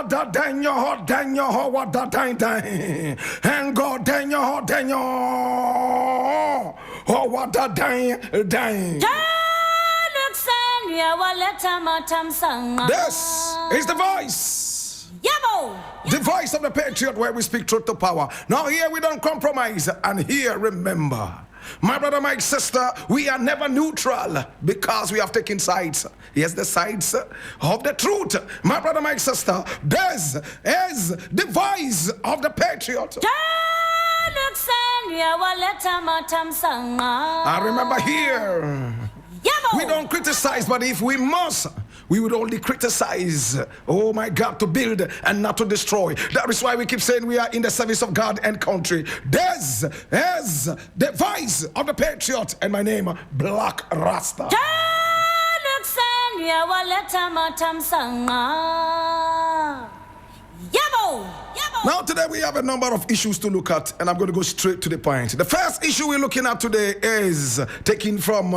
da danyo ho what da dang dang. And go danyo ho what da dang dang. This is the voice. The voice of the patriot, where we speak truth to power. Now here we don't compromise, and here remember, my brother, my sister, we are never neutral because we have taken sides. Yes, the sides of the truth. My brother, my sister, this is the voice of the patriot. I remember here, we don't criticize, but if we must, we would only criticize, oh my God, to build and not to destroy. That is why we keep saying we are in the service of God and country. This is the voice of the patriot, and my name, Blakk Rasta. Now today we have a number of issues to look at, and I'm going to go straight to the point. The first issue we're looking at today is taken from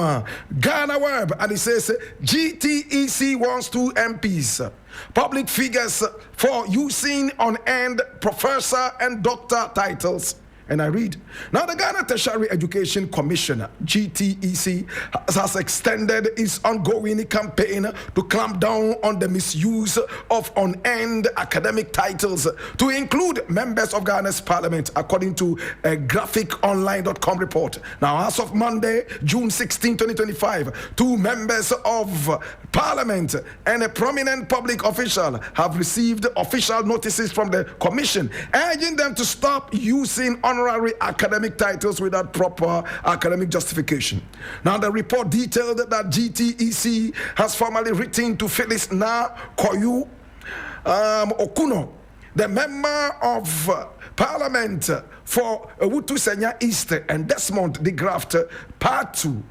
Ghana Web, and it says GTEC wants 2 MPs. Public figures for using unearned professor and doctor titles. And I read, now the Ghana Tertiary Education Commission, GTEC, has extended its ongoing campaign to clamp down on the misuse of unearned academic titles to include members of Ghana's parliament, according to a graphiconline.com report. Now, as of Monday, June 16, 2025, 2 members of parliament and a prominent public official have received official notices from the commission urging them to stop using honorary academic titles without proper academic justification. Now, the report detailed that GTEC has formally written to Phyllis Na Koyu Okuno, the member of parliament for Wutu Senya East, and Desmond de Graft Patu,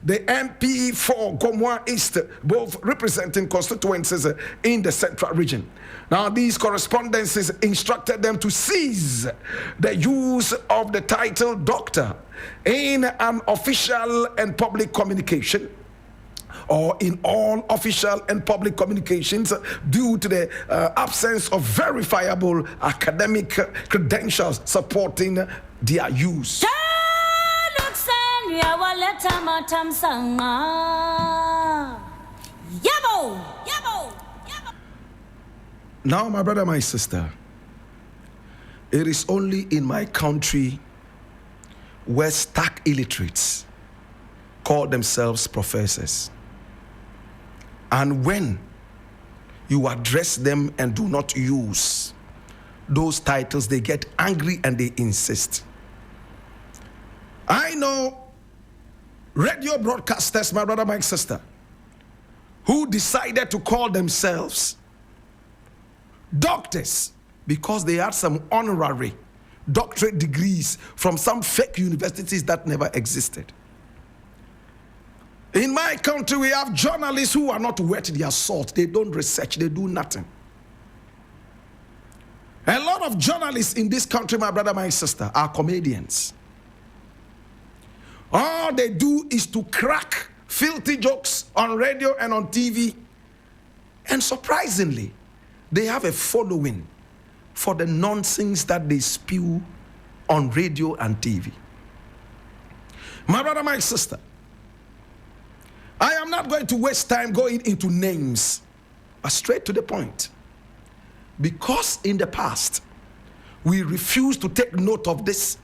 the MP for Gomwa East, both representing constituencies in the central region. Now, these correspondences instructed them to cease the use of the title doctor in an official and public communication, or in all official and public communications, due to the absence of verifiable academic credentials supporting their use. Now, my brother, my sister, it is only in my country where stark illiterates call themselves professors. And when you address them and do not use those titles, they get angry and they insist. I know radio broadcasters, my brother, my sister, who decided to call themselves doctors because they had some honorary doctorate degrees from some fake universities that never existed. In my country, we have journalists who are not worth their salt. They don't research, they do nothing. A lot of journalists in this country, my brother, my sister, are comedians. All they do is to crack filthy jokes on radio and on TV. And surprisingly, they have a following for the nonsense that they spew on radio and TV. My brother, my sister, I am not going to waste time going into names, but straight to the point. Because in the past, we refused to take note of this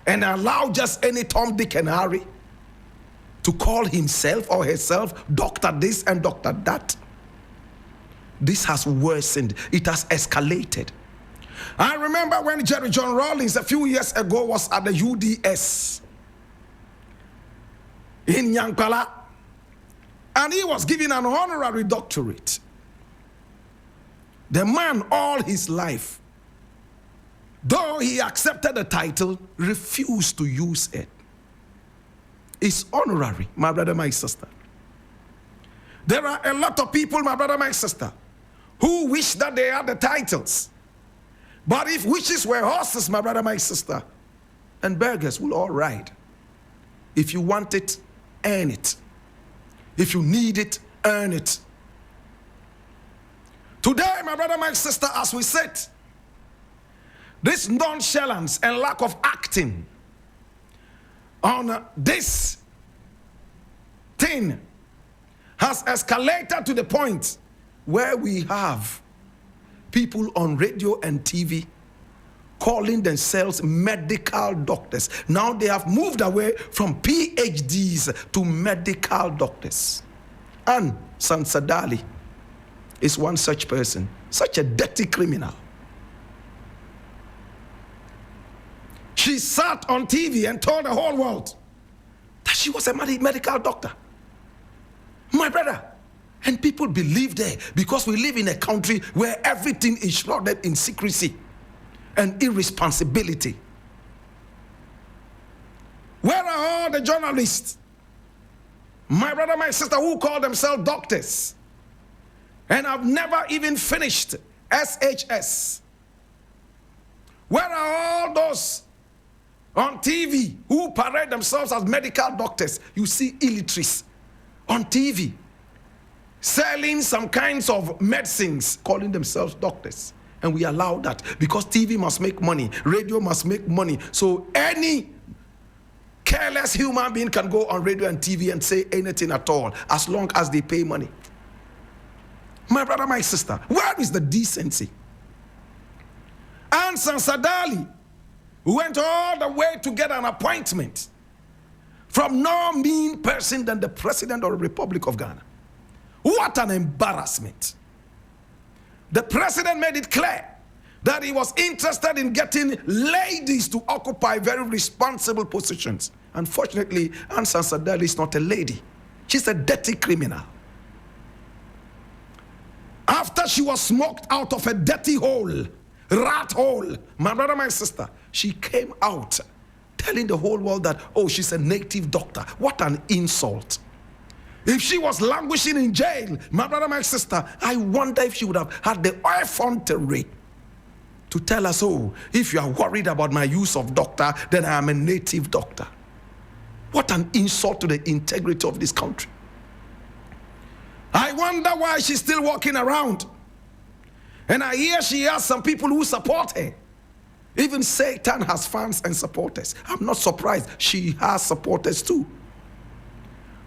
and allow just any Tom, Dick, and Harry to call himself or herself Dr. this and Dr. that. This has worsened. It has escalated. I remember when Jerry John Rawlings a few years ago was at the UDS in Nyankala, and he was given an honorary doctorate. The man, all his life, though he accepted the title, refused to use it. It's honorary, my brother, my sister. There are a lot of people, my brother, my sister, who wish that they had the titles. But if wishes were horses, my brother, my sister, and burgers will all ride. If you want it, earn it. If you need it, earn it. Today, my brother, my sister, as we sit, this nonchalance and lack of acting on this thing has escalated to the point where we have people on radio and TV calling themselves medical doctors. Now they have moved away from PhDs to medical doctors. And Sa-dali is one such person, such a dirty criminal. She sat on TV and told the whole world that she was a medical doctor. My brother, and people believe her because we live in a country where everything is shrouded in secrecy and irresponsibility. Where are all the journalists, my brother, my sister, who call themselves doctors and have never even finished SHS? Where are all those on TV who parade themselves as medical doctors? You see illiterates on TV selling some kinds of medicines, calling themselves doctors. And we allow that because TV must make money, radio must make money. So any careless human being can go on radio and TV and say anything at all as long as they pay money. My brother, my sister, where is the decency? And Sa-dali went all the way to get an appointment from no mean person than the President of the Republic of Ghana. What an embarrassment. The President made it clear that he was interested in getting ladies to occupy very responsible positions. Unfortunately, Sa-dali is not a lady. She's a dirty criminal. After she was smoked out of a dirty hole, rat hole, my brother, my sister, she came out telling the whole world that, oh, she's a native doctor. What an insult. If she was languishing in jail, my brother, my sister, I wonder if she would have had the effrontery to tell us, oh, if you are worried about my use of doctor, then I am a native doctor. What an insult to the integrity of this country. I wonder why she's still walking around. And I hear she has some people who support her. Even Satan has fans and supporters. I'm not surprised. She has supporters too.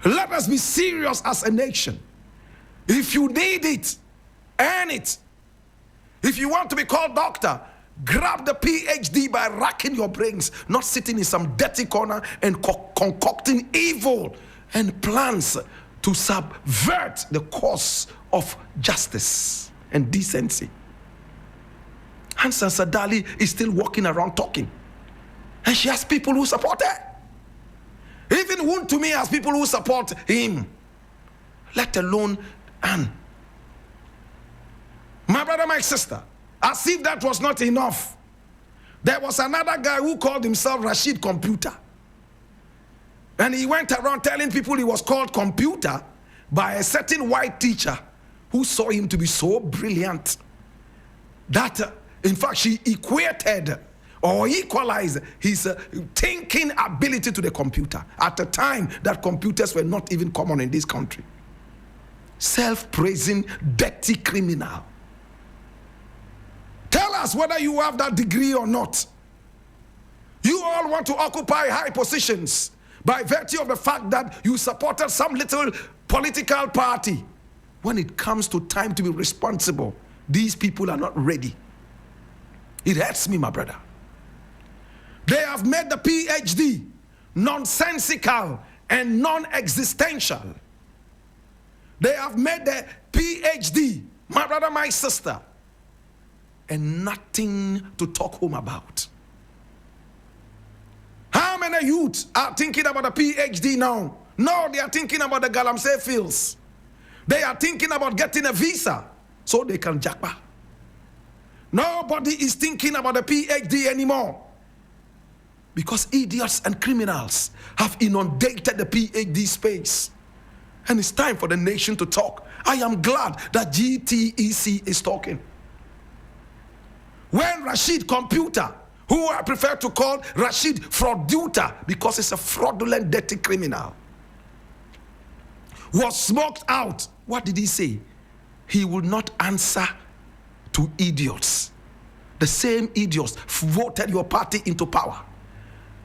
Let us be serious as a nation. If you need it, earn it. If you want to be called doctor, grab the PhD by racking your brains, not sitting in some dirty corner and concocting evil and plans to subvert the cause of justice and decency. And Sa-dali is still walking around talking. And she has people who support her. Even Wontumi has people who support him. Let alone Anne. My brother, my sister, as if that was not enough, there was another guy who called himself Rashid Computer. And he went around telling people he was called Computer by a certain white teacher who saw him to be so brilliant that, in fact, she equated or equalized his thinking ability to the computer at a time that computers were not even common in this country. Self-praising, dirty criminal. Tell us whether you have that degree or not. You all want to occupy high positions by virtue of the fact that you supported some little political party. When it comes to time to be responsible, these people are not ready. It hurts me, my brother. They have made the PhD nonsensical and non-existential. They have made the PhD, my brother, my sister, and nothing to talk home about. How many youths are thinking about a PhD now? No, they are thinking about the Galamsey fields. They are thinking about getting a visa so they can jackpot. Nobody is thinking about a PhD anymore because idiots and criminals have inundated the PhD space. And it's time for the nation to talk. I am glad that GTEC is talking. When Rashid Computer, who I prefer to call Rashid Fraudulent because it's a fraudulent, dirty criminal, was smoked out, what did he say? he will not answer to idiots. The same idiots voted your party into power.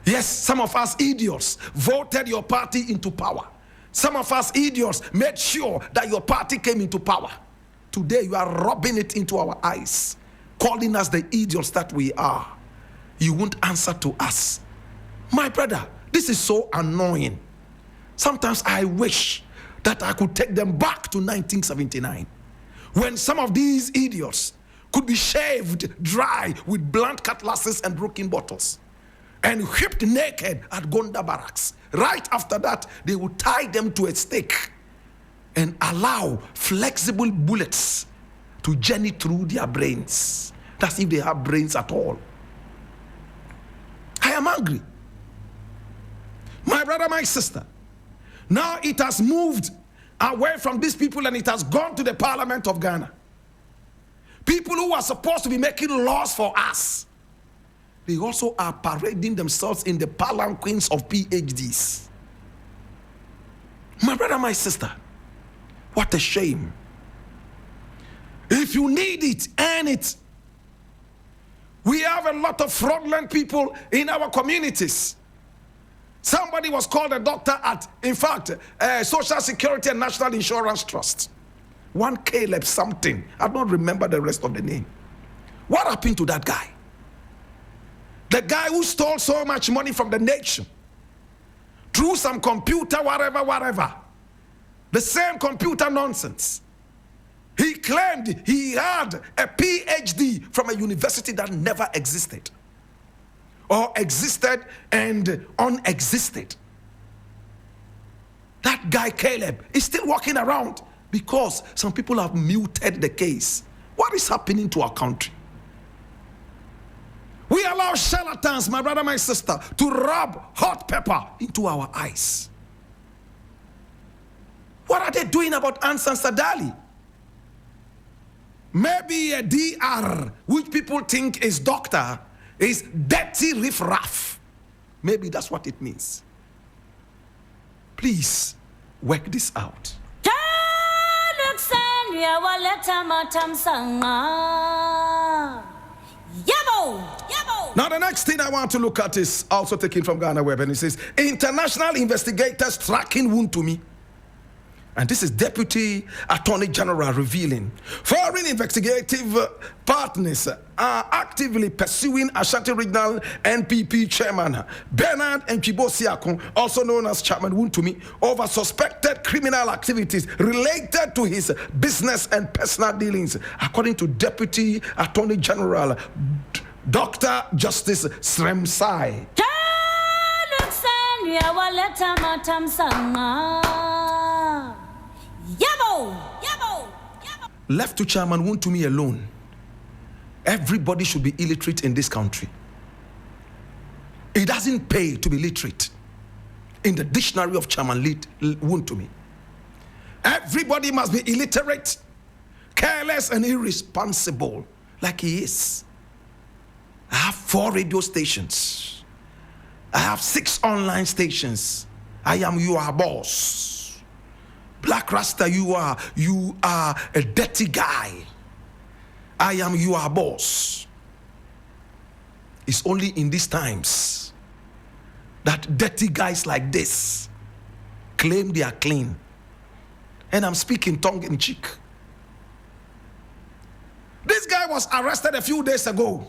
Yes, some of us idiots voted your party into power. Some of us idiots made sure that your party came into power. Today you are rubbing it into our eyes, calling us the idiots that we are. You won't answer to us. My brother, this is so annoying. Sometimes I wish that I could take them back to 1979, when some of these idiots could be shaved dry with blunt cutlasses and broken bottles and whipped naked at Gonda barracks. Right after that, they would tie them to a stake and allow flexible bullets to journey through their brains. That's if they have brains at all. I am angry. My brother, my sister, now it has moved away from these people and it has gone to the Parliament of Ghana. People who are supposed to be making laws for us, they also are parading themselves in the palanquins of PhDs. My brother, my sister, what a shame. If you need it, earn it. We have a lot of fraudulent people in our communities. Somebody was called a doctor at, in fact, Social Security and National Insurance Trust. One Caleb something. I don't remember the rest of the name. What happened to that guy? The guy who stole so much money from the nation through some computer, whatever. The same computer nonsense. He claimed he had a PhD from a university that never existed, or existed and unexisted. That guy Caleb is still walking around because some people have muted the case. What is happening to our country? We allow charlatans, my brother, my sister, to rub hot pepper into our eyes. What are they doing about Sa-dali? Maybe a DR, which people think is doctor, is dirty riffraff. Maybe that's what it means. Please work this out. Now the next thing I want to look at is also taken from Ghana Web, and it says international investigators tracking Wontumi. And this is Deputy Attorney General revealing foreign investigative partners are actively pursuing Ashanti Regional NPP Chairman Bernard Nchibosiakon, also known as Chairman Wontumi, over suspected criminal activities related to his business and personal dealings, according to Deputy Attorney General Dr. Justice Sremsai. Left to Chairman Wontumi alone, everybody should be illiterate in this country. It doesn't pay to be literate. In the dictionary of Chairman Wontumi, everybody must be illiterate, careless and irresponsible, like he is. I have 4 radio stations. I have 6 online stations. I am your boss. Blakk Rasta, you are a dirty guy. I am your boss. It's only in these times that dirty guys like this claim they are clean. And I'm speaking tongue in cheek. This guy was arrested a few days ago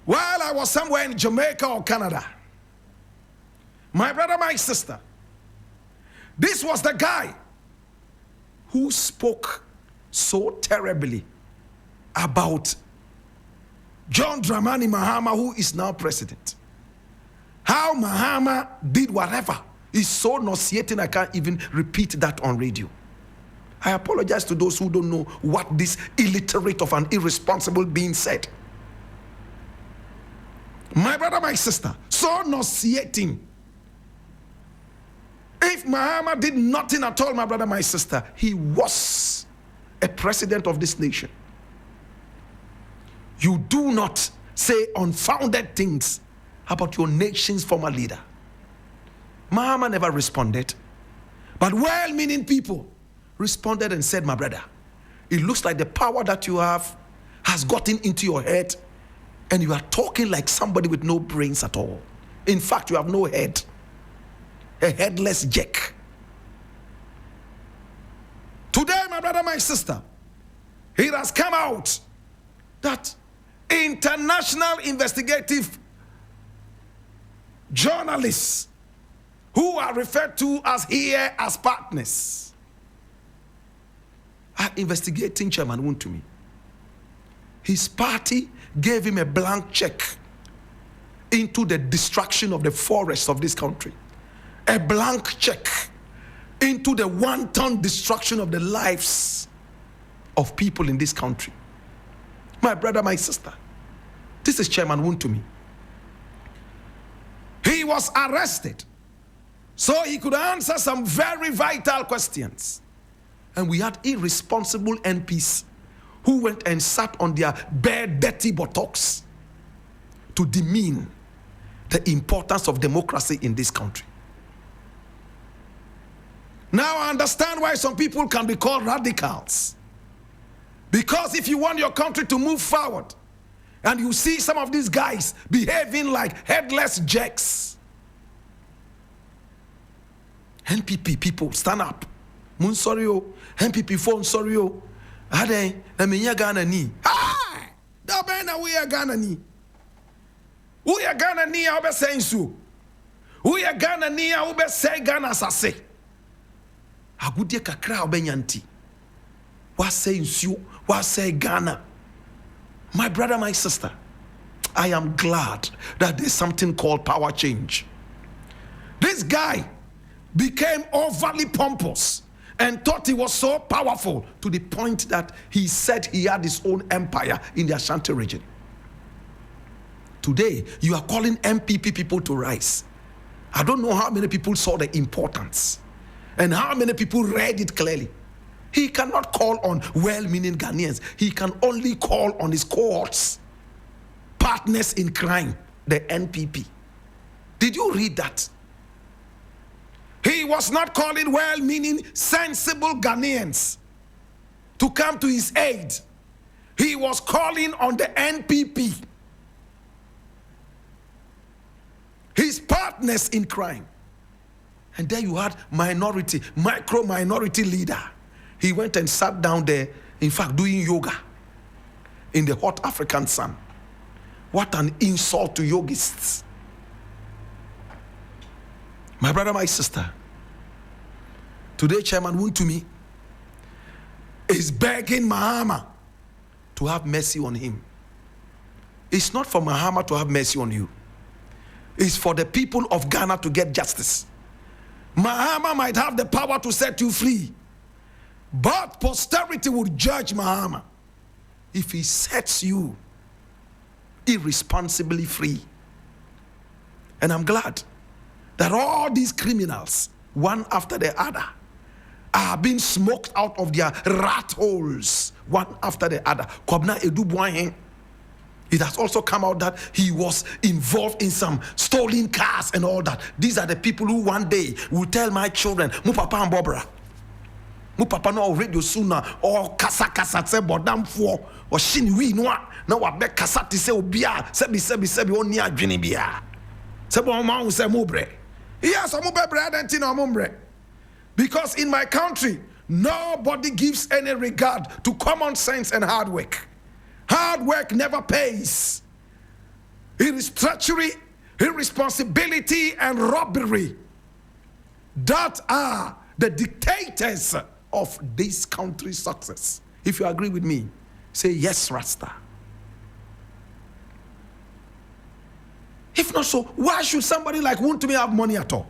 while I was somewhere in Jamaica or Canada. My brother, my sister, this was the guy who spoke so terribly about John Dramani Mahama, who is now president. How Mahama did whatever is so nauseating I can't even repeat that on radio. I apologize to those who don't know what this illiterate of an irresponsible being said. My brother, my sister, so nauseating. If Mahama did nothing at all, my brother, my sister, he was a president of this nation. You do not say unfounded things about your nation's former leader. Mahama never responded, but well-meaning people responded and said, my brother, it looks like the power that you have has gotten into your head and you are talking like somebody with no brains at all. In fact, you have no head. A headless jack. Today, my brother, my sister, it has come out that international investigative journalists who are referred to as here as partners are investigating Chairman Wontumi. His party gave him a blank check into the destruction of the forests of this country. A blank check into the wanton destruction of the lives of people in this country. My brother, my sister, this is Chairman Wontumi. He was arrested so he could answer some very vital questions. And we had irresponsible MPs who went and sat on their bare, dirty buttocks to demean the importance of democracy in this country. Now I understand why some people can be called radicals. Because if you want your country to move forward, and you see some of these guys behaving like headless jacks, NPP people, stand up. Mun sorry yo, NPP phone sorry yo. Ade, na menya Ghana ni. Ah! Da be na we Ghana ni. We Ghana ni a obe say nsu. We Ghana ni a obe say Ghana sase. Agudie kakra obe nyanti. Wa say nsu, wa say Ghana. My brother, my sister, I am glad that there's something called power change. This guy became overly pompous and thought he was so powerful to the point that he said he had his own empire in the Ashanti region. Today, you are calling MPP people to rise. I don't know how many people saw the importance and how many people read it clearly. He cannot call on well-meaning Ghanaians. He can only call on his cohorts, partners in crime, the NPP. Did you read that? He was not calling well-meaning, sensible Ghanaians to come to his aid. He was calling on the NPP, his partners in crime. And then you had minority, micro-minority leader. He went and sat down there, in fact, doing yoga in the hot African sun. What an insult to yogists. My brother, my sister, today Chairman Wontumi is begging Mahama to have mercy on him. It's not for Mahama to have mercy on you. It's for the people of Ghana to get justice. Mahama might have the power to set you free, but posterity will judge Mahama if he sets you irresponsibly free. And I'm glad that all these criminals, one after the other, are being smoked out of their rat holes, one after the other. Kobna Edubwahen, it has also come out that he was involved in some stolen cars and all that. These are the people who one day will tell my children, Mu papa and Bobra. Mu papa no radio sooner or kasa se bodam fo or shin we no na wa be kasa ti se obia sebi oni adwene bia. Sebo ma hu se mubre. Yes, I'm a because in my country, nobody gives any regard to common sense and hard work. Hard work never pays. It is treachery, irresponsibility, and robbery that are the dictators of this country's success. If you agree with me, say yes, Rasta. If not so, why should somebody like Wontumi have money at all?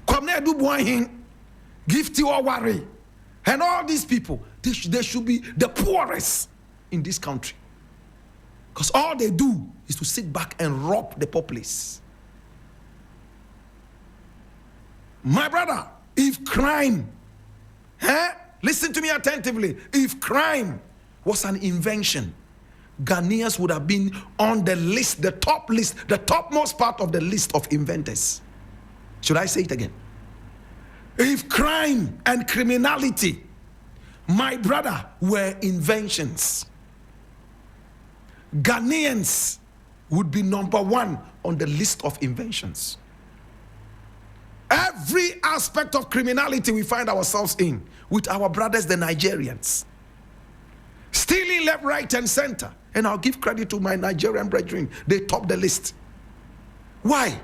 Come there, do boying, give or worry. And all these people, they should be the poorest in this country. Because all they do is to sit back and rob the populace. My brother, if crime, listen to me attentively, if crime was an invention, Ghanaians would have been on the list, the topmost part of the list of inventors. Should I say it again? If crime and criminality, my brother, were inventions, Ghanaians would be number one on the list of inventions. Every aspect of criminality we find ourselves in with our brothers, the Nigerians. Stealing left, right, and center. And I'll give credit to my Nigerian brethren. They top the list. Why?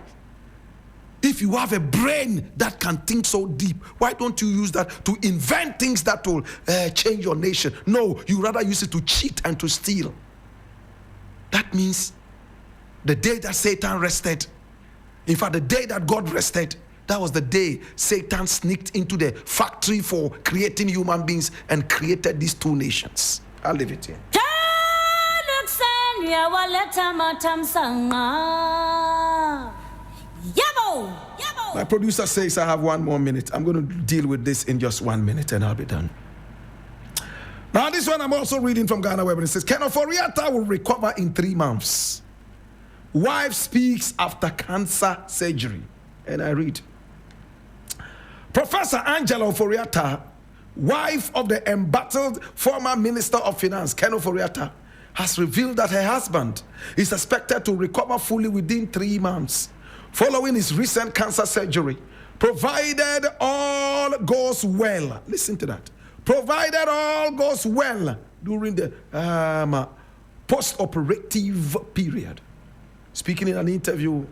If you have a brain that can think so deep, why don't you use that to invent things that will change your nation? No, you rather use it to cheat and to steal. That means the day that Satan rested, in fact, the day that God rested, that was the day Satan sneaked into the factory for creating human beings and created these two nations. I'll leave it here. My producer says I have 1 more minute. I'm going to deal with this in just 1 minute and I'll be done. Now this one I'm also reading from Ghana Web, and it says, Ken Ofori-Atta will recover in 3 months. Wife speaks after cancer surgery. And I read, Professor Angela Ofori-Atta, wife of the embattled former Minister of Finance, Ken Ofori-Atta, has revealed that her husband is expected to recover fully within 3 months following his recent cancer surgery, provided all goes well. Listen to that. Provided all goes well during the post-operative period. Speaking in an interview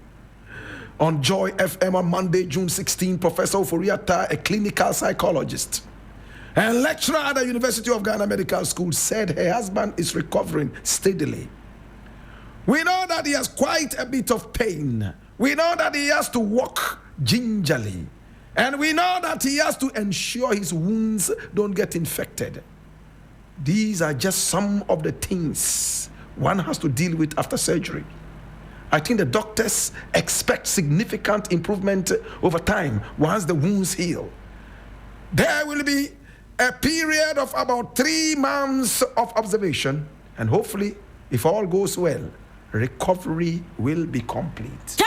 on Joy FM on Monday, June 16, Professor Ofori-Atta, a clinical psychologist and lecturer at the University of Ghana Medical School, said her husband is recovering steadily. We know that he has quite a bit of pain. We know that he has to walk gingerly. And we know that he has to ensure his wounds don't get infected. These are just some of the things one has to deal with after surgery. I think the doctors expect significant improvement over time once the wounds heal. There will be a period of about 3 months of observation, and hopefully, if all goes well, recovery will be complete.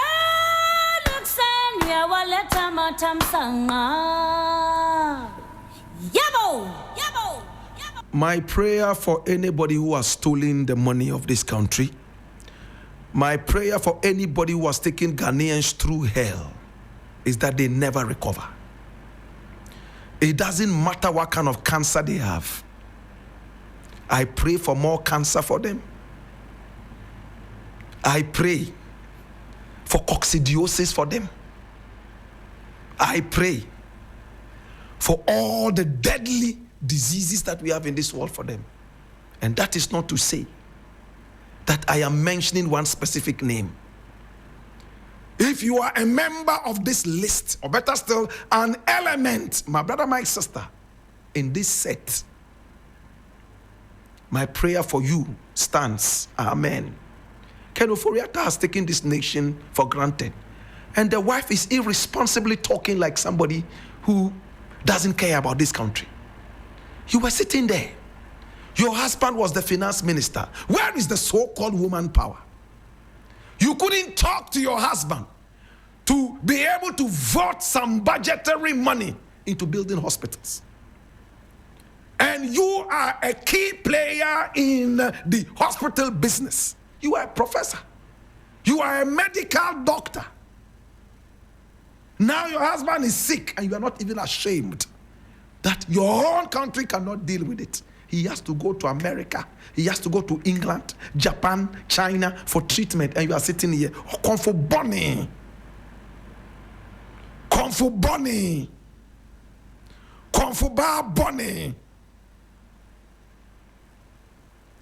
My prayer for anybody who has stolen the money of this country, my prayer for anybody who has taken Ghanaians through hell, is that they never recover. It doesn't matter what kind of cancer they have. I pray for more cancer for them. I pray for coccidiosis for them. I pray for all the deadly diseases that we have in this world for them. And that is not to say that I am mentioning one specific name. If you are a member of this list, or better still, an element, my brother, my sister, in this set, my prayer for you stands. Amen. Ken Ofori-Atta has taken this nation for granted. And the wife is irresponsibly talking like somebody who doesn't care about this country. You were sitting there. Your husband was the finance minister. Where is the so-called woman power? You couldn't talk to your husband to be able to vote some budgetary money into building hospitals. And you are a key player in the hospital business. You are a professor. You are a medical doctor. Now your husband is sick and you are not even ashamed that your own country cannot deal with it. He has to go to America. He has to go to England, Japan, China for treatment. And you are sitting here. Oh, Kung Fu Bunny. Kung Fu Bunny. Kung Fu Bar Bunny.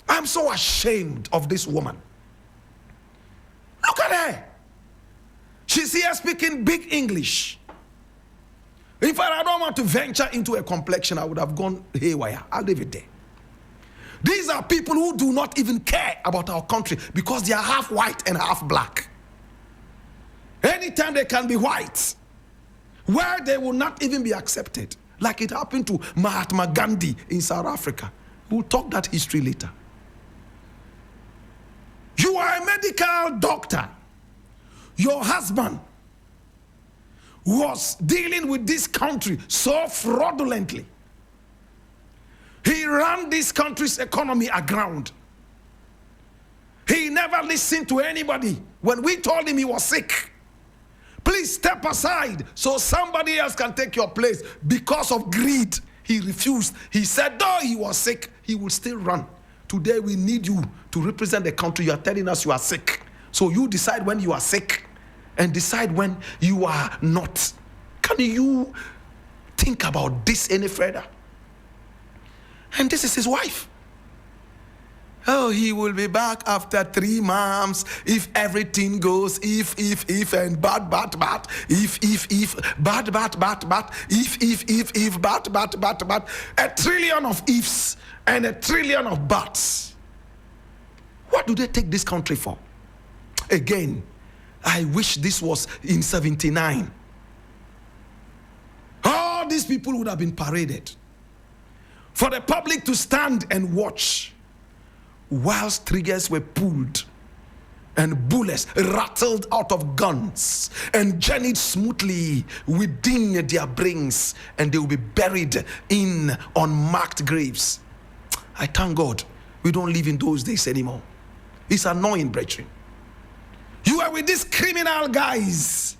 I'm so ashamed of this woman. Look at her. She's here speaking big English. In fact, I don't want to venture into a complexion. I would have gone haywire. I'll leave it there. These are people who do not even care about our country because they are half white and half black. Anytime they can be white, where they will not even be accepted, like it happened to Mahatma Gandhi in South Africa. We'll talk that history later. You are a medical doctor. Your husband was dealing with this country so fraudulently. He ran this country's economy aground. He never listened to anybody when we told him he was sick. Please step aside so somebody else can take your place. Because of greed, he refused. He said, though he was sick, he will still run. Today we need you to represent the country. You are telling us you are sick. So you decide when you are sick and decide when you are not. Can you think about this any further? And this is his wife. Oh, he will be back after 3 months if everything goes if, and bad, if, bad, if, bad. A trillion of ifs and a trillion of buts. What do they take this country for? Again, I wish this was in 79. All these people would have been paraded. For the public to stand and watch whilst triggers were pulled and bullets rattled out of guns and journeyed smoothly within their brains, and they will be buried in unmarked graves. I thank God we don't live in those days anymore. It's annoying, brethren. You are with these criminal guys.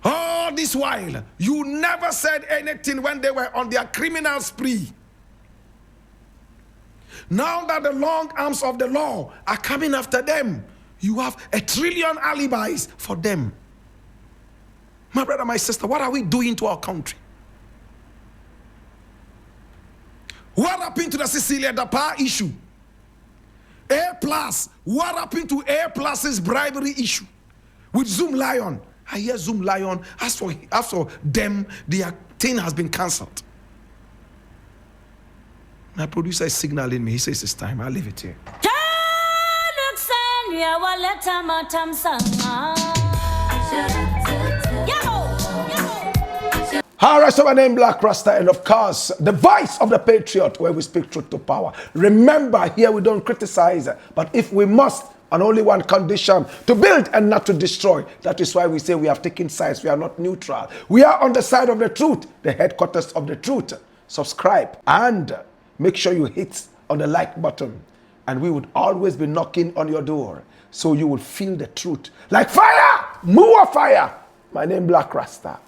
All this while, you never said anything when they were on their criminal spree. Now that the long arms of the law are coming after them, you have a trillion alibis for them. My brother, my sister, what are we doing to our country? What happened to the Cecilia Dapa issue? A+. What happened to A+'s bribery issue with Zoom Lion? I hear Zoom Lion, as for them, their thing has been cancelled. My producer is signaling me. He says it's time. I'll leave it here. All right, so my name is Blakk Rasta, and of course, the voice of the patriot, where we speak truth to power. Remember, here we don't criticize, but if we must, on only one condition, to build and not to destroy. That is why we say we have taken sides. We are not neutral. We are on the side of the truth, the headquarters of the truth. Subscribe and make sure you hit on the like button, and we would always be knocking on your door so you will feel the truth like fire, more fire. My name is Blakk Rasta.